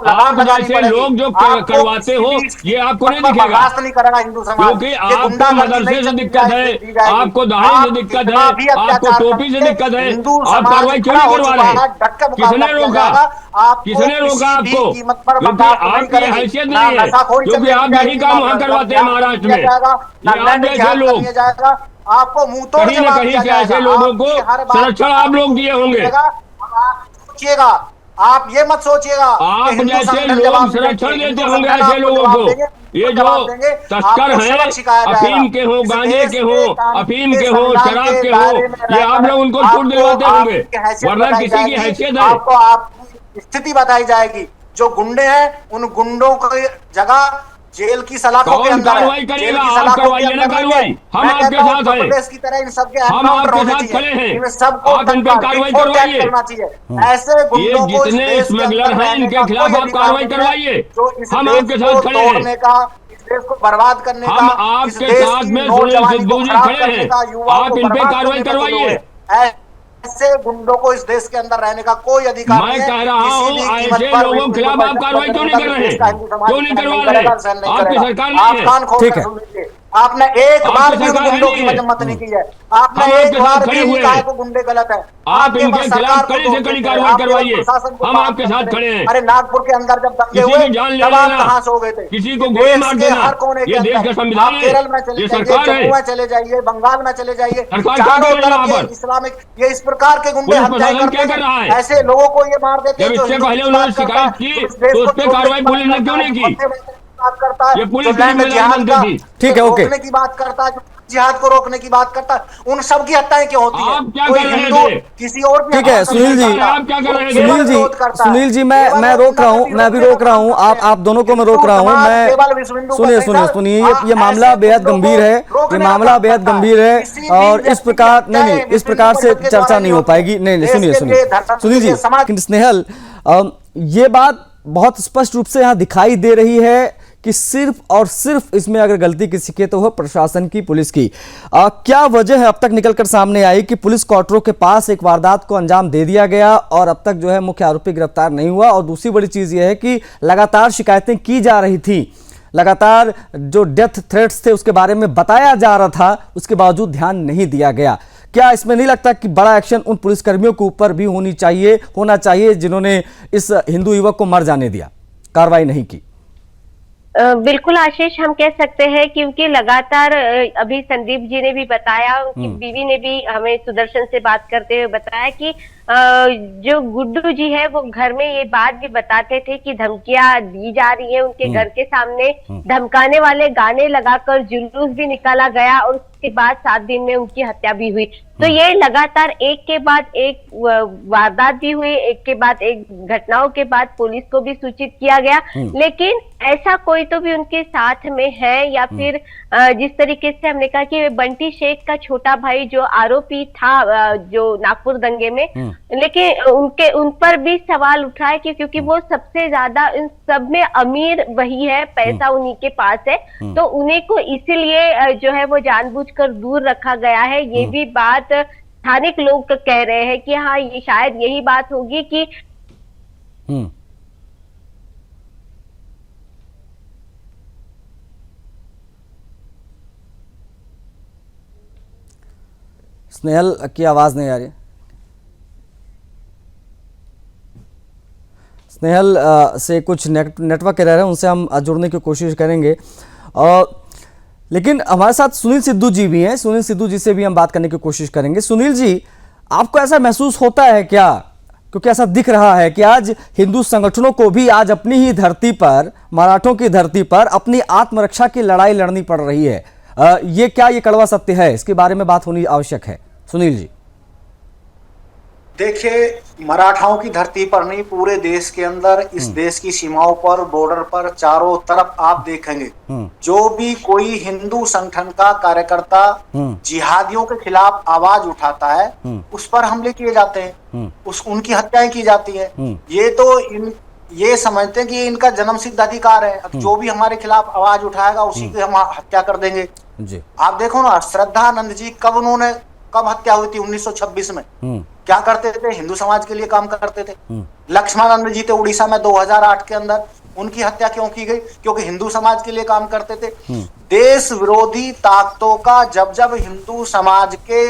[SPEAKER 5] आप जैसे लोग जो करवाते हो ये आपको नहीं दिखेगा,
[SPEAKER 4] नहीं करेगा हिंदू समाज,
[SPEAKER 5] क्योंकि आपको मदरसे से दिक्कत है, आपको दाढ़ी से दिक्कत है, आपको टोपी से दिक्कत है, आप कार्रवाई क्यों नहीं करवा रहे? किसने रोका? किसने रोका आपको? क्योंकि आपकी हैसियत नहीं है, क्योंकि आप यही काम वहां करवाते हैं महाराष्ट्र में। आप जैसे लोग
[SPEAKER 4] आपको मुंह तोड़
[SPEAKER 5] कहीं न
[SPEAKER 4] जवाब
[SPEAKER 5] कहीं
[SPEAKER 4] दिया
[SPEAKER 5] से
[SPEAKER 4] जाएगा।
[SPEAKER 5] ऐसे लोगों
[SPEAKER 4] आपकी
[SPEAKER 5] को
[SPEAKER 4] हर बात
[SPEAKER 5] संरक्षण आप लोग दिए होंगे।
[SPEAKER 4] आप सोचिएगा, आप ये मत सोचिएगा
[SPEAKER 5] आप
[SPEAKER 4] कि हिंदू
[SPEAKER 5] जैसे
[SPEAKER 4] संगठन
[SPEAKER 5] लोग
[SPEAKER 4] जवाब
[SPEAKER 5] संरक्षण
[SPEAKER 4] देंगे,
[SPEAKER 5] देते
[SPEAKER 4] हिंदू
[SPEAKER 5] होंगे
[SPEAKER 4] संगठन
[SPEAKER 5] ऐसे
[SPEAKER 4] आपको
[SPEAKER 5] लोगों
[SPEAKER 4] जवाब
[SPEAKER 5] को।
[SPEAKER 4] देंगे,
[SPEAKER 5] ये
[SPEAKER 4] जवाब
[SPEAKER 5] जो
[SPEAKER 4] देंगे,
[SPEAKER 5] तस्कर
[SPEAKER 4] आपको
[SPEAKER 5] हैं,
[SPEAKER 4] सबक सिखाया जाएगा।
[SPEAKER 5] अफीम के हो,
[SPEAKER 4] इस
[SPEAKER 5] गांजे
[SPEAKER 4] देश
[SPEAKER 5] के हो,
[SPEAKER 4] कानून
[SPEAKER 5] अफीम
[SPEAKER 4] के
[SPEAKER 5] के हो,
[SPEAKER 4] संविधान
[SPEAKER 5] शराब के हो,
[SPEAKER 4] दायरे में
[SPEAKER 5] ये आप
[SPEAKER 4] रहकर
[SPEAKER 5] लोग उनको छूट
[SPEAKER 4] आपको
[SPEAKER 5] दिलवाते होंगे,
[SPEAKER 4] आपकी हैसियत
[SPEAKER 5] वरना
[SPEAKER 4] बताई
[SPEAKER 5] किसी की
[SPEAKER 4] जाएगी,
[SPEAKER 5] हैसियत है।
[SPEAKER 4] आपको आपकी स्थिति बताई जाएगी। जो गुंडे हैं, उन गुंडों की जगह जेल की सलाखों के
[SPEAKER 5] कौन
[SPEAKER 4] अंदर है,
[SPEAKER 5] कार्रवाई
[SPEAKER 4] जेल
[SPEAKER 5] करेगा?
[SPEAKER 4] की
[SPEAKER 5] आप
[SPEAKER 4] सलाखों के
[SPEAKER 5] करवाइए ना
[SPEAKER 4] अंदर नहीं है।
[SPEAKER 5] कार्रवाई, हम
[SPEAKER 4] मैं
[SPEAKER 5] आपके
[SPEAKER 4] कहता हूं
[SPEAKER 5] साथ
[SPEAKER 4] उत्तर
[SPEAKER 5] हैं,
[SPEAKER 4] प्रदेश की तरह इन सबके
[SPEAKER 5] हम
[SPEAKER 4] एनकाउंटर
[SPEAKER 5] आपके
[SPEAKER 4] होने
[SPEAKER 5] साथ खड़े
[SPEAKER 4] चाहिए,
[SPEAKER 5] हैं।
[SPEAKER 4] इनमें सबको
[SPEAKER 5] आप इन पे
[SPEAKER 4] तत्काल
[SPEAKER 5] कार्रवाई
[SPEAKER 4] टिक फॉर टैग
[SPEAKER 5] करवाइए।
[SPEAKER 4] करना चाहिए। ऐसे
[SPEAKER 5] ये
[SPEAKER 4] गुंडों को इस
[SPEAKER 5] जितने
[SPEAKER 4] देश के
[SPEAKER 5] स्मगलर
[SPEAKER 4] अंदर
[SPEAKER 5] हैं,
[SPEAKER 4] रहने
[SPEAKER 5] इनके
[SPEAKER 4] का
[SPEAKER 5] खिलाफ
[SPEAKER 4] कोई
[SPEAKER 5] आप
[SPEAKER 4] अधिकार
[SPEAKER 5] कार्रवाई
[SPEAKER 4] नहीं है।
[SPEAKER 5] करवाइए।
[SPEAKER 4] जो इस
[SPEAKER 5] हम
[SPEAKER 4] देश
[SPEAKER 5] आपके
[SPEAKER 4] को
[SPEAKER 5] साथ खड़े हैं।
[SPEAKER 4] तोड़ने का, इस देश को बर्बाद करने
[SPEAKER 5] हम
[SPEAKER 4] का, इस
[SPEAKER 5] आपके
[SPEAKER 4] देश
[SPEAKER 5] साथ
[SPEAKER 4] की
[SPEAKER 5] में सुनील
[SPEAKER 4] नौजवानी को
[SPEAKER 5] सिद्धू जी
[SPEAKER 4] खराब
[SPEAKER 5] खड़े
[SPEAKER 4] करने
[SPEAKER 5] हैं,
[SPEAKER 4] का, युवाओं
[SPEAKER 5] आप
[SPEAKER 4] को
[SPEAKER 5] इन पे
[SPEAKER 4] बर्बाद
[SPEAKER 5] कार्रवाई
[SPEAKER 4] करने का तुले
[SPEAKER 5] करवाइए।
[SPEAKER 4] हुए हैं। ऐसे गुंडों को इस देश के अंदर रहने का कोई अधिकार
[SPEAKER 5] मैं
[SPEAKER 4] नहीं है।
[SPEAKER 5] कह रहा
[SPEAKER 4] किसी
[SPEAKER 5] हूं,
[SPEAKER 4] भी कीमत
[SPEAKER 5] ऐसे
[SPEAKER 4] पर
[SPEAKER 5] लोगों के खिलाफ आप कार्रवाई क्यों नहीं कर रहे
[SPEAKER 4] देश का
[SPEAKER 5] हैं?
[SPEAKER 4] हिंदू समाज
[SPEAKER 5] क्यों नहीं
[SPEAKER 4] सहन
[SPEAKER 5] करवा
[SPEAKER 4] करेगा,
[SPEAKER 5] रहे?
[SPEAKER 4] सहन नहीं
[SPEAKER 5] आपकी
[SPEAKER 4] करेगा।
[SPEAKER 5] सरकार नहीं
[SPEAKER 4] आप
[SPEAKER 5] है।
[SPEAKER 4] कान खोल
[SPEAKER 1] ठीक
[SPEAKER 4] कर
[SPEAKER 1] है।
[SPEAKER 4] सुन लीजिए, आपने एक बार
[SPEAKER 5] आपकी
[SPEAKER 4] भी उन
[SPEAKER 5] सरकार है
[SPEAKER 4] गुंडों की
[SPEAKER 5] नहीं है।
[SPEAKER 4] मजम्मत नहीं की है, आपने
[SPEAKER 5] हम
[SPEAKER 4] एक
[SPEAKER 5] आपके
[SPEAKER 4] बार
[SPEAKER 5] साथ
[SPEAKER 4] भी
[SPEAKER 5] खड़े
[SPEAKER 4] नहीं
[SPEAKER 5] हुए
[SPEAKER 4] कहा
[SPEAKER 5] हैं।
[SPEAKER 4] है कि गुंडे गलत है।
[SPEAKER 5] आप
[SPEAKER 4] आपके
[SPEAKER 5] इनके
[SPEAKER 4] पास
[SPEAKER 5] खिलाफ
[SPEAKER 4] सरकार को
[SPEAKER 5] कड़ी से
[SPEAKER 4] दोष
[SPEAKER 5] कड़ी
[SPEAKER 4] देते
[SPEAKER 5] कार्रवाई
[SPEAKER 4] रहे, आपके पास
[SPEAKER 5] करवाइए।
[SPEAKER 4] प्रशासन को
[SPEAKER 5] हम
[SPEAKER 4] बात
[SPEAKER 5] आपके
[SPEAKER 4] करते
[SPEAKER 5] साथ
[SPEAKER 4] रहे।
[SPEAKER 5] खड़े हैं।
[SPEAKER 4] अरे नागपुर के अंदर जब दंगे
[SPEAKER 5] किसी
[SPEAKER 4] हुए
[SPEAKER 5] की जान ले
[SPEAKER 4] तब आप
[SPEAKER 5] लेना,
[SPEAKER 4] कहां सो गए थे?
[SPEAKER 5] किसी
[SPEAKER 4] ये
[SPEAKER 5] को गोली
[SPEAKER 4] देश
[SPEAKER 5] मार
[SPEAKER 4] के
[SPEAKER 5] देना,
[SPEAKER 4] हर कोने के
[SPEAKER 5] ये देश
[SPEAKER 4] अंदर,
[SPEAKER 5] का संविधान
[SPEAKER 4] आप
[SPEAKER 5] है,
[SPEAKER 4] केरल में चले
[SPEAKER 5] ये
[SPEAKER 4] जाइए,
[SPEAKER 5] सरकार है।
[SPEAKER 4] जम्मू में चले जाइए, बंगाल में चले जाइए,
[SPEAKER 5] सरकार क्या कर
[SPEAKER 4] चारों
[SPEAKER 5] रही है
[SPEAKER 4] तरफ
[SPEAKER 5] यहाँ
[SPEAKER 4] ये
[SPEAKER 5] पर?
[SPEAKER 4] इस्लामिक, ये इस प्रकार के गुंडे
[SPEAKER 5] पुलिस
[SPEAKER 4] हत्याएं
[SPEAKER 5] प्रशासन
[SPEAKER 4] करते
[SPEAKER 5] क्या कर रहा
[SPEAKER 4] हैं।
[SPEAKER 5] है?
[SPEAKER 4] ऐसे लोगों को ये मार देते
[SPEAKER 5] जब
[SPEAKER 4] हैं जो
[SPEAKER 5] इससे
[SPEAKER 4] हिंदू
[SPEAKER 5] पहले
[SPEAKER 4] की
[SPEAKER 5] उन्होंने
[SPEAKER 4] बात करता है,
[SPEAKER 5] शिकायत की,
[SPEAKER 4] जो इस देश
[SPEAKER 5] तो
[SPEAKER 4] को
[SPEAKER 5] उस पे
[SPEAKER 4] छोड़ने
[SPEAKER 5] कार्रवाई
[SPEAKER 4] की बात
[SPEAKER 5] पुलिस ने
[SPEAKER 4] करता
[SPEAKER 5] क्यों
[SPEAKER 4] है,
[SPEAKER 5] नहीं
[SPEAKER 4] जो
[SPEAKER 5] की?
[SPEAKER 4] वंदे भारत की बात करता है,
[SPEAKER 5] ये पुलिस
[SPEAKER 4] जो
[SPEAKER 5] की
[SPEAKER 4] लैंड
[SPEAKER 5] जिम्मेदारी
[SPEAKER 4] जिहाद
[SPEAKER 5] बनती
[SPEAKER 4] का
[SPEAKER 5] थी।
[SPEAKER 1] ठीक है, ओके।
[SPEAKER 4] रोकने की बात करता है, जो जिहाद को रोकने की बात करता है, उन सब की हत्याएं क्यों होती हैं?
[SPEAKER 5] आप क्या
[SPEAKER 4] कोई
[SPEAKER 5] कर रहे
[SPEAKER 4] हिंदू
[SPEAKER 5] थे?
[SPEAKER 4] किसी और की
[SPEAKER 1] ठीक है,
[SPEAKER 4] हत्या
[SPEAKER 1] सुनील जी,
[SPEAKER 4] नहीं करता।
[SPEAKER 5] आप क्या कर
[SPEAKER 4] वो
[SPEAKER 5] रहे थे?
[SPEAKER 4] केवल
[SPEAKER 1] सुनील जी,
[SPEAKER 4] विरोध करता है।
[SPEAKER 1] सुनील जी,
[SPEAKER 4] केवल
[SPEAKER 1] मैं
[SPEAKER 4] वो
[SPEAKER 1] रोक रहा हूं, मैं भी रोक रहा हूं। आप दोनों को मैं रोक रहा हूं। मैं सुनिए सुनिए सुनिए, ये मामला बेहद गंभीर है, ये मामला बेहद गंभीर है, और इस प्रकार नहीं, इस प्रकार से चर्चा नहीं हो पाएगी। नहीं, सुनिए सुनिए सुनील जी, लेकिन स्नेहल, ये बात बहुत स्पष्ट रूप से यहाँ दिखाई दे रही है कि सिर्फ और सिर्फ इसमें अगर गलती किसी की तो हो प्रशासन की, पुलिस की। क्या वजह है अब तक निकलकर सामने आई कि पुलिस क्वार्टरों के पास एक वारदात को अंजाम दे दिया गया और अब तक जो है मुख्य आरोपी गिरफ्तार नहीं हुआ? और दूसरी बड़ी चीज यह है कि लगातार शिकायतें की जा रही थी, लगातार जो डेथ थ्रेट्स थे उसके बारे में बताया जा रहा था, उसके बावजूद ध्यान नहीं दिया गया। क्या इसमें नहीं लगता कि बड़ा एक्शन उन पुलिसकर्मियों के ऊपर भी होना चाहिए जिन्होंने इस हिंदू युवक को मर जाने दिया, कार्रवाई नहीं की?
[SPEAKER 2] बिल्कुल आशीष, हम कह सकते हैं क्योंकि लगातार अभी संदीप जी ने भी बताया, उनकी बीवी ने भी हमें सुदर्शन से बात करते हुए बताया कि जो गुड्डू जी है वो घर में ये बात भी बताते थे कि धमकियां दी जा रही है उनके घर के सामने, धमकाने वाले गाने लगाकर जुलूस भी निकाला गया और उसके बाद 7 दिन में उनकी हत्या भी हुई। तो ये लगातार एक के बाद एक वारदात भी हुई, एक के बाद एक घटनाओं के बाद पुलिस को भी सूचित किया गया, लेकिन ऐसा कोई तो भी उनके साथ में है या फिर जिस तरीके से हमने कहा कि बंटी शेख का छोटा भाई जो आरोपी था जो नागपुर दंगे में, लेकिन उन पर भी सवाल उठा है कि क्योंकि वो सबसे ज्यादा इन सब में अमीर वही है, पैसा उन्हीं के पास है, तो उन्हीं को इसीलिए जो है वो जानबूझकर दूर रखा गया है। ये भी बात स्थानिक लोग कह रहे हैं कि हाँ, ये शायद यही बात होगी कि
[SPEAKER 1] स्नेहल की आवाज नहीं आ रही। स्नेहल से कुछ नेटवर्क एरर है, उनसे हम जुड़ने की कोशिश करेंगे। लेकिन हमारे साथ सुनील सिद्धू जी भी हैं, सुनील सिद्धू जी से भी हम बात करने की कोशिश करेंगे। सुनील जी, आपको ऐसा महसूस होता है क्या, क्योंकि ऐसा दिख रहा है कि आज हिंदू संगठनों को भी आज अपनी ही धरती पर, मराठों की धरती पर अपनी आत्मरक्षा की लड़ाई लड़नी पड़ रही है, ये क्या ये कड़वा सत्य है? इसके बारे में बात होनी आवश्यक है। सुनील जी,
[SPEAKER 4] देखिए, मराठाओं की धरती पर नहीं, पूरे देश के अंदर, इस देश की सीमाओं पर, बॉर्डर पर, चारों तरफ आप देखेंगे जो भी कोई हिंदू संगठन का कार्यकर्ता जिहादियों के खिलाफ आवाज उठाता है, उस पर हमले किए जाते हैं, उनकी हत्याएं की जाती है। ये तो ये समझते हैं कि इनका जन्मसिद्ध अधिकार है, अब जो भी हमारे खिलाफ आवाज उठाएगा उसी की हम हत्या कर देंगे जी। आप देखो ना, श्रद्धानंद जी कब हत्या हुई थी? 1926 में। क्या करते थे? हिंदू समाज के लिए काम करते थे। लक्ष्मणानंद जी थे उड़ीसा में 2008 के अंदर, उनकी हत्या क्यों की गई? क्योंकि हिंदू समाज के लिए काम करते थे। देश विरोधी ताकतों का जब हिंदू समाज के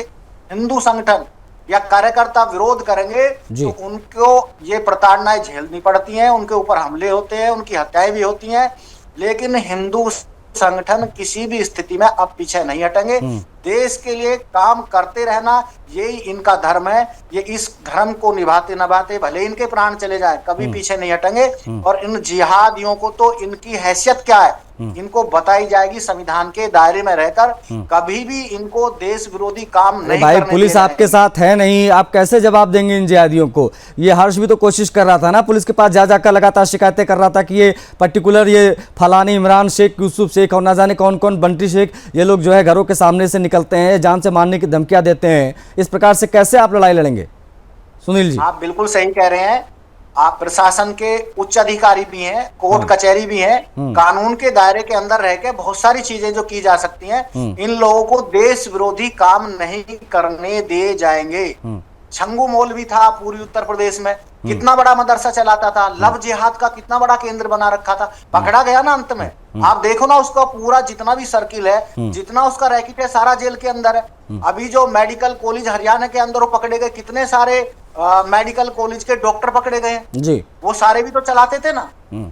[SPEAKER 4] हिंदू संगठन या कार्यकर्ता विरोध करेंगे तो उनको ये प्रताड़नाएं झेलनी पड़ती हैं, उनके ऊपर हमले होते हैं, उनकी हत्याएं भी होती हैं, लेकिन हिंदू संगठन किसी भी स्थिति में अब पीछे नहीं हटेंगे। देश के लिए काम करते रहना यही इनका धर्म है। ये इस धर्म को निभाते निभाते भले इनके प्राण चले जाए कभी पीछे नहीं हटेंगे। और इन जिहादियों को तो इनकी हैसियत क्या है इनको बताई जाएगी संविधान के दायरे में रहकर। कभी भी इनको देश विरोधी काम नहीं
[SPEAKER 1] भाई
[SPEAKER 4] करने
[SPEAKER 1] पुलिस
[SPEAKER 4] देना
[SPEAKER 1] आपके साथ है नहीं, आप कैसे जवाब देंगे इन जिहादियों को? ये हर्ष भी तो कोशिश कर रहा था ना, पुलिस के पास जा जाकर लगातार शिकायतें कर रहा था कि ये पर्टिकुलर ये फलानी इमरान शेख, यूसुफ शेख और ना जाने कौन कौन बंटी शेख, ये लोग जो है घरों के सामने से निकलते हैं, जान से मारने की धमकियां देते हैं। इस प्रकार से कैसे आप लड़ाई लड़ेंगे सुनील जी?
[SPEAKER 4] आप बिल्कुल सही कह रहे हैं। आप प्रशासन के उच्च अधिकारी भी हैं, कोर्ट कचहरी भी हैं, कानून के दायरे के अंदर रह के बहुत सारी चीजें जो की जा सकती हैं। इन लोगों को देश विरोधी काम नहीं करने दिए जाएंगे। छंगू मौलवी था पूर्वी उत्तर प्रदेश में, कितना बड़ा मदरसा चलाता था, लव जिहाद का कितना बड़ा केंद्र बना रखा था, पकड़ा गया ना अंत में। आप देखो ना उसका पूरा जितना भी सर्किल है, जितना उसका रैकेट है, सारा जेल के अंदर है। अभी जो मेडिकल कॉलेज हरियाणा के अंदर वो पकड़े गए, कितने सारे मेडिकल कॉलेज के डॉक्टर पकड़े गए हैं
[SPEAKER 1] जी, वो
[SPEAKER 4] सारे भी तो चलाते थे ना।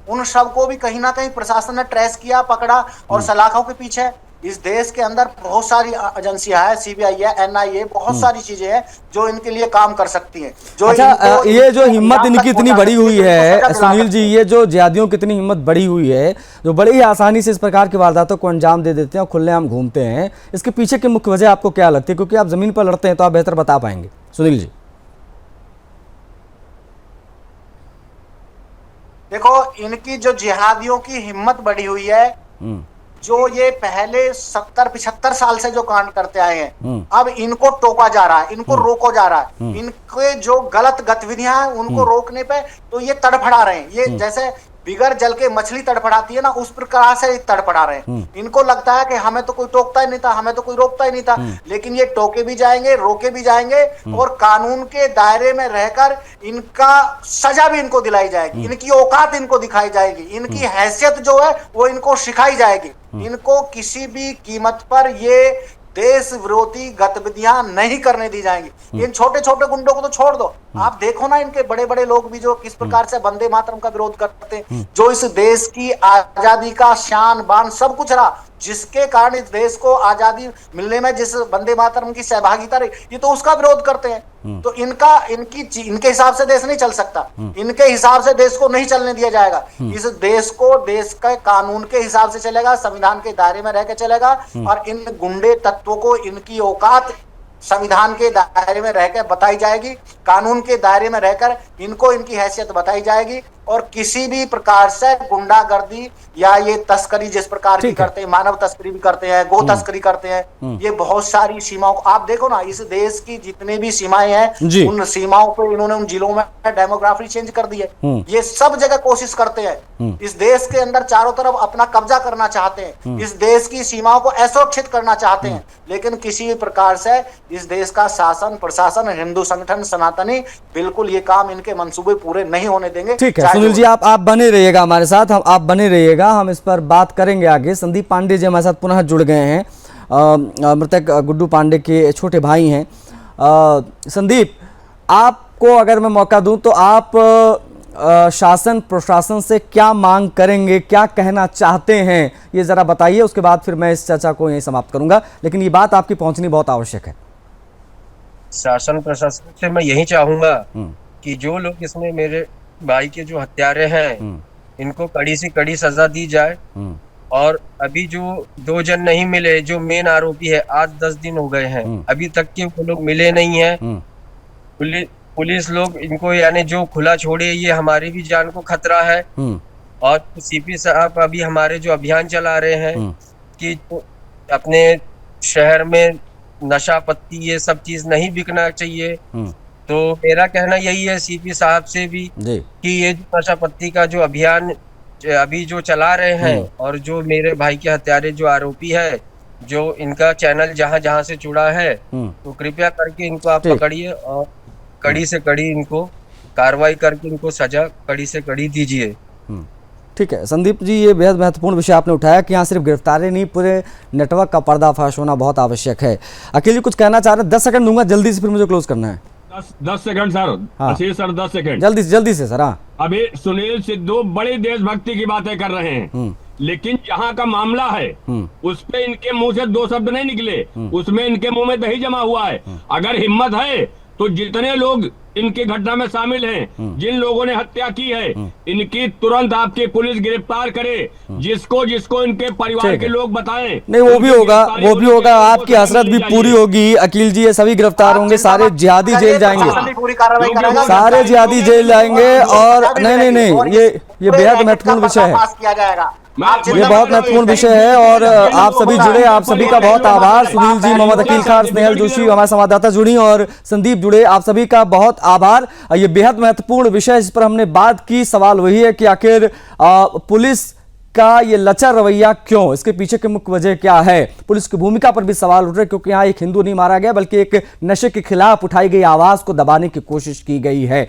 [SPEAKER 4] उन सबको भी कहीं ना कहीं प्रशासन ने ट्रेस किया, पकड़ा और सलाखों के पीछे। इस देश के अंदर बहुत सारी एजेंसियां हैं, सीबीआई है, एनआईए, बहुत सारी चीजें हैं जो इनके लिए काम कर सकती हैं। जो
[SPEAKER 1] अच्छा, ये जो हिम्मत इनकी इतनी बड़ी हुई है सुनील जी, ये जो जिहादियों की इतनी हिम्मत बड़ी हुई है, जो बड़ी ही आसानी से इस प्रकार की वारदातों को अंजाम दे देते हैं और खुलेआम घूमते हैं, इसके पीछे की मुख्य वजह आपको क्या लगती है? क्योंकि आप जमीन पर लड़ते हैं तो आप बेहतर बता पाएंगे सुनील जी।
[SPEAKER 4] देखो, इनकी जो जिहादियों की हिम्मत बढ़ी हुई है, जो ये पहले 70-75 साल से जो कांड करते आए हैं, अब इनको टोका जा रहा है, इनको रोका जा रहा है। इनके जो गलत गतिविधियां हैं उनको रोकने पे तो ये तड़फड़ा रहे हैं। ये जैसे बिगर जल के मछली तड़फड़ाती है ना, उस प्रकार से तड़फड़ा रहे हैं। इनको लगता है कि हमें तो कोई टोकता ही नहीं था, हमें तो कोई रोकता ही नहीं था, लेकिन ये टोके भी जाएंगे, रोके भी जाएंगे और कानून के दायरे में रहकर इनका सजा भी इनको दिलाई जाएगी, इनकी औकात इनको दिखाई जाएगी, इनकी हैसियत जो है वो इनको सिखाई जाएगी। इनको किसी भी कीमत पर ये देश विरोधी गतिविधियां नहीं करने दी जाएंगी। इन छोटे छोटे गुंडों को तो छोड़ दो, आप देखो ना इनके बड़े बड़े लोग भी जो किस प्रकार से वंदे मातरम का विरोध करते हैं, जो इस देश की आजादी का शान बान सब कुछ रहा, जिसके कारण इस देश को आजादी मिलने में जिस वंदे मातरम की सहभागिता रही, ये तो उसका विरोध करते हैं। तो इनके हिसाब से देश नहीं चल सकता, इनके हिसाब से देश को नहीं चलने दिया जाएगा। इस देश को देश के कानून के हिसाब से चलेगा, संविधान के दायरे में रहकर चलेगा और इन गुंडे तत्वों को इनकी औकात संविधान के दायरे में रहकर बताई जाएगी, कानून के दायरे में रहकर इनको इनकी हैसियत बताई जाएगी। और किसी भी प्रकार से गुंडागर्दी या ये तस्करी जिस प्रकार की करते हैं, मानव तस्करी भी करते हैं, गो तस्करी करते हैं, ये बहुत सारी सीमाओं को आप देखो ना, इस देश की जितनी भी सीमाएं हैं उन सीमाओं पे इन्होंने उन जिलों में डेमोग्राफी चेंज कर दी है। ये सब जगह कोशिश करते हैं, इस देश के अंदर चारों तरफ अपना कब्जा करना चाहते हैं, इस देश की सीमाओं को असुरक्षित करना चाहते हैं, लेकिन किसी भी प्रकार से इस देश का शासन प्रशासन, हिंदू संगठन, सनातनी बिल्कुल ये काम इनके मंसूबे पूरे नहीं होने देंगे।
[SPEAKER 1] ठीक है सुनील जी, आप बने रहिएगा हमारे साथ, आप बने रहिएगा, हम इस पर बात करेंगे आगे। संदीप पांडे जी हमारे साथ पुनः जुड़ गए हैं, मृतक गुड्डू पांडे के छोटे भाई हैं। संदीप, आपको अगर मैं मौका दूं तो आप शासन प्रशासन से क्या मांग करेंगे, क्या कहना चाहते हैं, ये जरा बताइए, उसके बाद फिर मैं इस चर्चा को यहीं समाप्त करूंगा, लेकिन ये बात आपकी पहुंचनी बहुत आवश्यक है।
[SPEAKER 6] शासन प्रशासन से मैं यही चाहूंगा कि जो लोग इसमें मेरे भाई के जो हत्यारे हैं इनको कड़ी से कड़ी सजा दी जाए। और अभी जो 2 जन नहीं मिले, जो मेन आरोपी है, आज 10 दिन हो गए हैं, अभी तक के वो लोग मिले नहीं हैं। पुलिस लोग इनको यानी जो खुला छोड़े, ये हमारी भी जान को खतरा है। और सीपी साहब अभी हमारे जो अभियान चला रहे हैं कि अपने शहर में नशा पत्ती ये सब चीज नहीं बिकना चाहिए, तो मेरा कहना यही है सीपी साहब से भी कि ये नशा पत्ती का जो अभियान अभी जो चला रहे हैं और जो मेरे भाई के हत्यारे जो आरोपी है, जो इनका चैनल जहां जहां से जुड़ा है, तो कृपया करके इनको आप पकड़िए और कड़ी से कड़ी इनको कार्रवाई करके इनको सजा कड़ी से कड़ी दीजिए।
[SPEAKER 1] ठीक है संदीप जी, ये बेहद महत्वपूर्ण विषय आपने उठाया कि यहाँ सिर्फ गिरफ्तारी नहीं, पूरे नेटवर्क का पर्दाफाश होना बहुत आवश्यक है। अखिल जी कुछ कहना चाह रहे हैं? 10 सेकंड दूंगा जल्दी से, फिर मुझे क्लोज करना है।
[SPEAKER 5] 10 सेकंड सर। आशीष सर 10 सेकंड
[SPEAKER 1] जल्दी से सर। हाँ,
[SPEAKER 5] अभी सुनील सिद्धू बड़ी देशभक्ति की बातें कर रहे हैं, लेकिन जहां का मामला है उस पे इनके मुंह से दो शब्द नहीं निकले, उसमें इनके मुंह में दही जमा हुआ है। अगर हिम्मत है तो जितने लोग इनकी घटना में शामिल हैं, जिन लोगों ने हत्या की है, इनकी तुरंत आपकी पुलिस गिरफ्तार करे। जिसको जिसको इनके परिवार
[SPEAKER 1] ठीक
[SPEAKER 5] के
[SPEAKER 1] है।
[SPEAKER 5] लोग बताएं,
[SPEAKER 1] नहीं, वो भी होगा, वो भी होगा। आपकी
[SPEAKER 5] वो
[SPEAKER 1] हसरत भी
[SPEAKER 5] चाहिए।
[SPEAKER 1] पूरी होगी। अकील जी, ये सभी गिरफ्तार होंगे, सारे जिहादी जेल जाएंगे,
[SPEAKER 4] प्रशासन भी पूरी कार्रवाई करेगा।
[SPEAKER 1] सारे जिहादी जेल जाएंगे। और नहीं, ये बेहद महत्वपूर्ण विषय है,
[SPEAKER 4] पास किया जाएगा।
[SPEAKER 1] ये बहुत महत्वपूर्ण विषय है। और आप सभी जुड़े, आप सभी का बहुत आभार। सुनील जी, मोहम्मद अकील खान, स्नेहल जोशी हमारे संवाददाता जुड़ी, और संदीप जुड़े, आप सभी का बहुत आभार। ये बेहद महत्वपूर्ण विषय इस पर हमने बात की। सवाल वही है कि आखिर पुलिस का ये लचर रवैया क्यों, इसके पीछे की मुख्य वजह क्या है। पुलिस की भूमिका पर भी सवाल उठ रहे, क्योंकि यहाँ एक हिंदू नहीं मारा गया, बल्कि एक नशे के खिलाफ उठाई गई आवाज को दबाने की कोशिश की गई है।